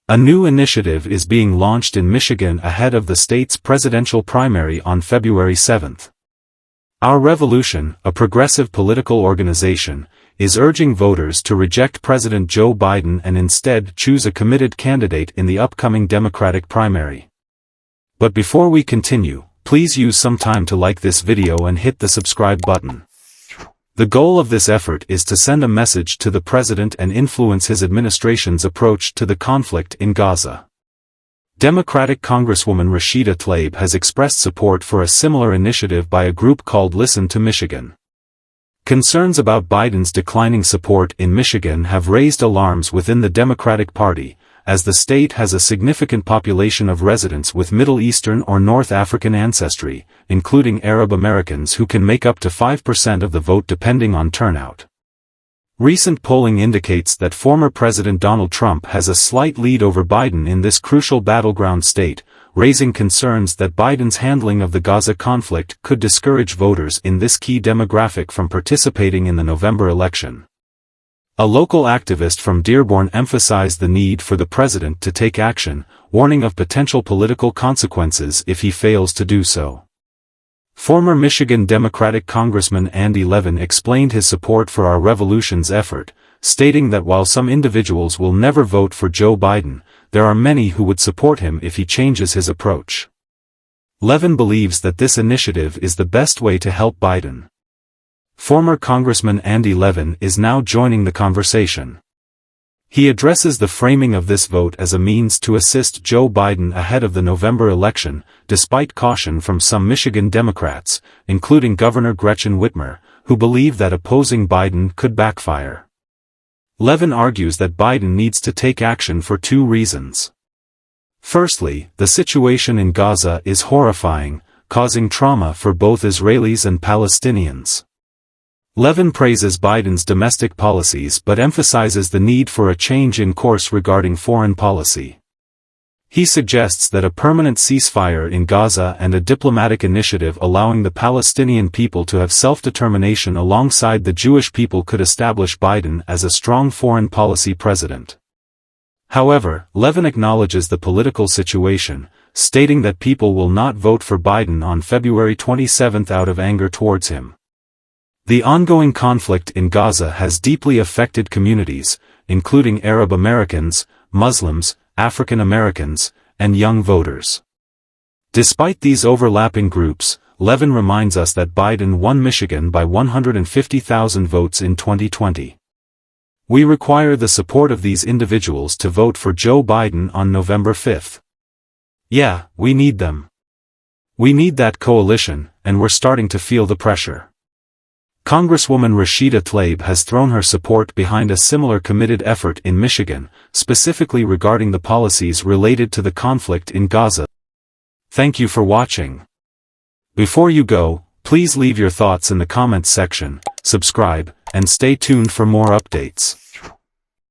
A new initiative is being launched in Michigan ahead of the state's presidential primary on February 7. Our Revolution, a progressive political organization, is urging voters to reject President Joe Biden and instead choose a committed candidate in the upcoming Democratic primary. But before we continue, please use some time to like this video and hit the subscribe button. The goal of this effort is to send a message to the president and influence his administration's approach to the conflict in Gaza. Democratic Congresswoman Rashida Tlaib has expressed support for a similar initiative by a group called Listen to Michigan. Concerns about Biden's declining support in Michigan have raised alarms within the Democratic Party, as the state has a significant population of residents with Middle Eastern or North African ancestry, including Arab Americans who can make up to 5% of the vote depending on turnout. Recent polling indicates that former President Donald Trump has a slight lead over Biden in this crucial battleground state, raising concerns that Biden's handling of the Gaza conflict could discourage voters in this key demographic from participating in the November election. A local activist from Dearborn emphasized the need for the president to take action, warning of potential political consequences if he fails to do so. Former Michigan Democratic Congressman Levin explained his support for our Revolution's effort, stating that while some individuals will never vote for Joe Biden, there are many who would support him if he changes his approach. Levin believes that this initiative is the best way to help Biden. Former Congressman Levin is now joining the conversation. He addresses the framing of this vote as a means to assist Joe Biden ahead of the November election, despite caution from some Michigan Democrats, including Governor Gretchen Whitmer, who believe that opposing Biden could backfire. Levin argues that Biden needs to take action for two reasons. Firstly, the situation in Gaza is horrifying, causing trauma for both Israelis and Palestinians. Levin praises Biden's domestic policies but emphasizes the need for a change in course regarding foreign policy. He suggests that a permanent ceasefire in Gaza and a diplomatic initiative allowing the Palestinian people to have self-determination alongside the Jewish people could establish Biden as a strong foreign policy president. However, Levin acknowledges the political situation, stating that people will not vote for Biden on February 27 out of anger towards him. The ongoing conflict in Gaza has deeply affected communities, including Arab Americans, Muslims, African Americans, and young voters. Despite these overlapping groups, Levin reminds us that Biden won Michigan by 150,000 votes in 2020. We require the support of these individuals to vote for Joe Biden on November 5. Yeah, we need them. We need that coalition, and we're starting to feel the pressure. Congresswoman Rashida Tlaib has thrown her support behind a similar committed effort in Michigan, specifically regarding the policies related to the conflict in Gaza. Thank you for watching. Before you go, please leave your thoughts in the comments section, subscribe, and stay tuned for more updates.